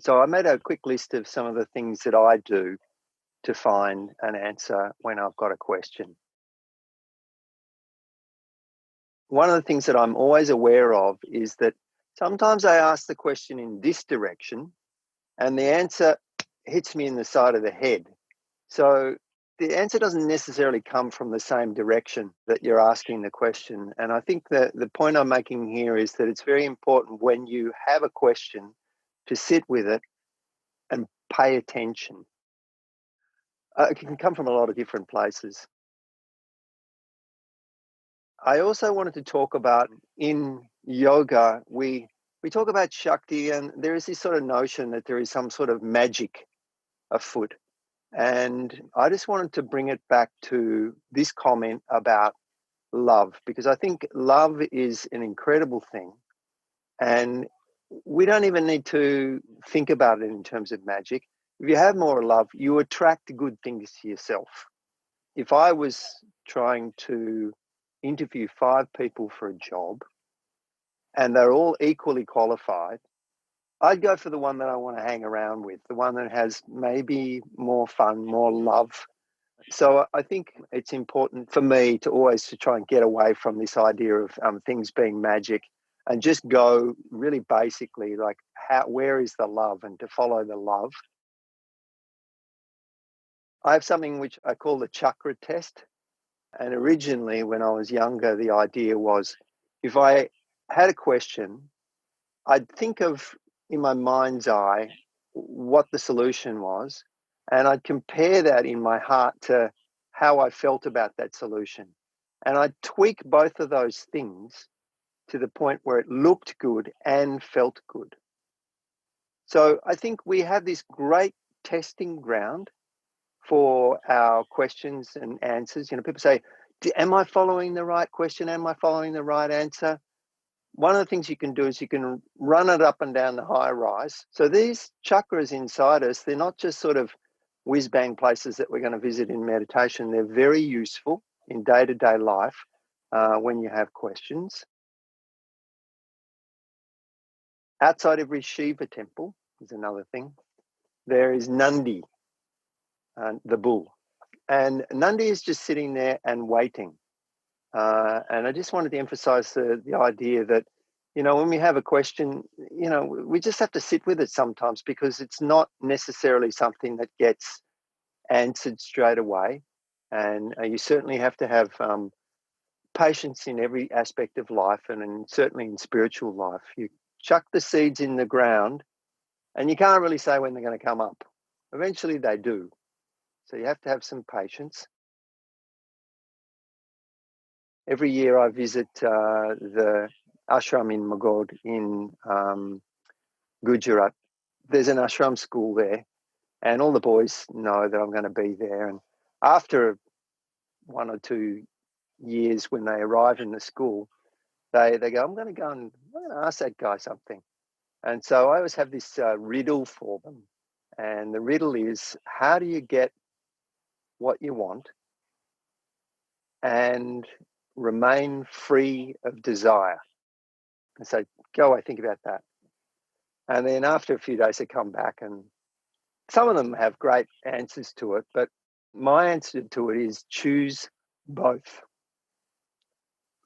So I made a quick list of some of the things that I do to find an answer when I've got a question. One of the things that I'm always aware of is that sometimes I ask the question in this direction and the answer hits me in the side of the head. So the answer doesn't necessarily come from the same direction that you're asking the question. And I think that the point I'm making here is that it's very important when you have a question to sit with it and pay attention. It can come from a lot of different places. I also wanted to talk about in yoga, we talk about Shakti, and there is this sort of notion that there is some sort of magic afoot. And I just wanted to bring it back to this comment about love, because I think love is an incredible thing. And we don't even need to think about it in terms of magic. If you have more love, you attract good things to yourself. If I was trying to interview 5 people for a job and they're all equally qualified, I'd go for the one that I want to hang around with, the one that has maybe more fun, more love. So I think it's important for me to always to try and get away from this idea of things being magic and just go really basically like where is the love, and to follow the love. I have something which I call the chakra test. And originally, when I was younger, the idea was if I had a question, I'd think of in my mind's eye what the solution was, and I'd compare that in my heart to how I felt about that solution. And I'd tweak both of those things to the point where it looked good and felt good. So I think we have this great testing ground for our questions and answers. People say, am I following the right question? Am I following the right answer? One of the things you can do is you can run it up and down the high rise. So these chakras inside us, they're not just sort of whiz bang places that we're going to visit in meditation. They're very useful in day-to-day life when you have questions. Outside every Shiva temple is another thing. There is Nandi, the bull. And Nandi is just sitting there and waiting. And I just wanted to emphasize the idea that, when we have a question, we just have to sit with it sometimes, because it's not necessarily something that gets answered straight away. And you certainly have to have patience in every aspect of life, and certainly in spiritual life. You chuck the seeds in the ground and you can't really say when they're going to come up. Eventually they do. So you have to have some patience. Every year I visit the ashram in Magod in Gujarat. There's an ashram school there, and all the boys know that I'm going to be there. And after 1 or 2 years, when they arrive in the school, they go, I'm going to ask that guy something. And so I always have this riddle for them. And the riddle is, how do you get what you want and remain free of desire? And so go away, think about that. And then after a few days, they come back, and some of them have great answers to it. But my answer to it is choose both.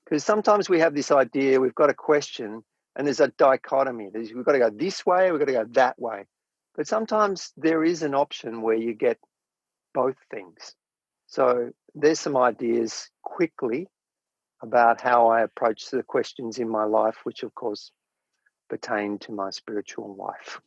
Because sometimes we have this idea, we've got a question, and there's a dichotomy. We've got to go this way, we've got to go that way. But sometimes there is an option where you get both things. So there's some ideas quickly about how I approach the questions in my life, which of course pertain to my spiritual life.